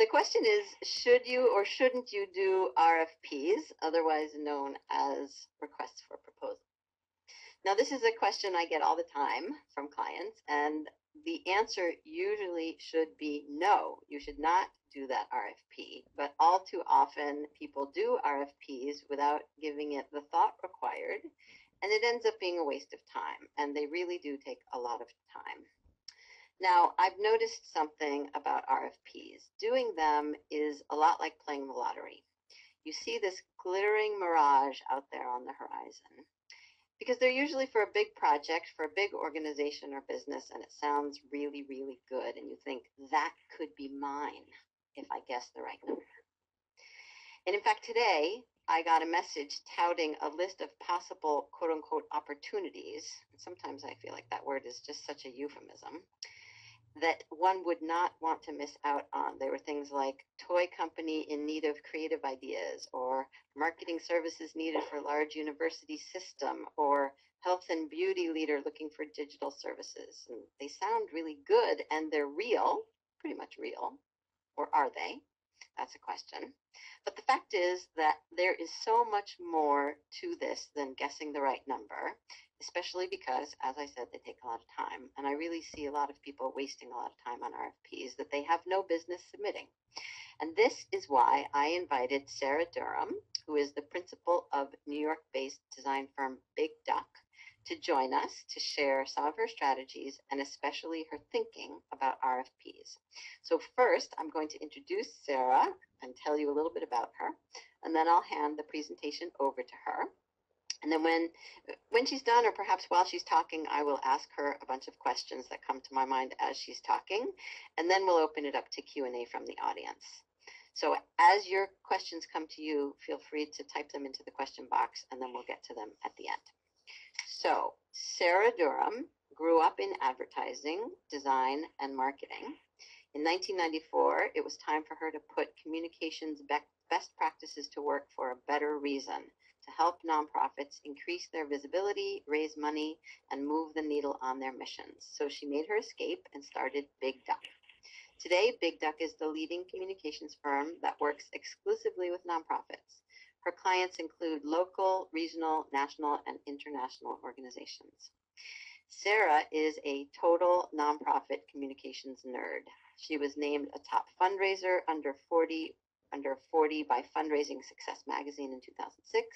The question is, should you or shouldn't you do RFPs, otherwise known as requests for proposal? Now, this is a question I get all the time from clients, and the answer usually should be no. You should not do that RFP, but all too often people do RFPs without giving it the thought required, and it ends up being a waste of time, and they really do take a lot of time. Now, I've noticed something about RFPs. Doing them is a lot like playing the lottery. You see this glittering mirage out there on the horizon, because they're usually for a big project, for a big organization or business, and it sounds really, really good, and you think, that could be mine if I guess the right number. And in fact, today, I got a message touting a list of possible quote-unquote opportunities, and sometimes I feel like that word is just such a euphemism, that one would not want to miss out on. There were things like toy company in need of creative ideas, or marketing services needed for large university system, or health and beauty leader looking for digital services. And they sound really good, and they're real, pretty much real. Or are they? That's a question. But the fact is that there is so much more to this than guessing the right number, especially because, as I said, they take a lot of time. And I really see a lot of people wasting a lot of time on RFPs that they have no business submitting. And this is why I invited Sarah Durham, who is the principal of New York-based design firm Big Duck, to join us to share some of her strategies and especially her thinking about RFPs. So first, I'm going to introduce Sarah and tell you a little bit about her, and then I'll hand the presentation over to her. And then when she's done, or perhaps while she's talking, I will ask her a bunch of questions that come to my mind as she's talking, and then we'll open it up to Q&A from the audience. So as your questions come to you, feel free to type them into the question box, and then we'll get to them at the end. So Sarah Durham grew up in advertising, design, and marketing. In 1994, it was time for her to put communications best practices to work for a better reason, to help nonprofits increase their visibility, raise money, and move the needle on their missions. So she made her escape and started Big Duck. Today, Big Duck is the leading communications firm that works exclusively with nonprofits. Her clients include local, regional, national, and international organizations. Sarah is a total nonprofit communications nerd. She was named a top fundraiser under 40 by Fundraising Success magazine in 2006,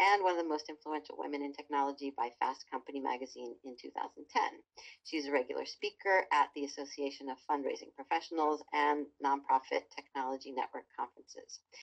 and one of the most influential women in technology by Fast Company magazine in 2010. She's a regular speaker at the Association of Fundraising Professionals and Nonprofit Technology Network conferences.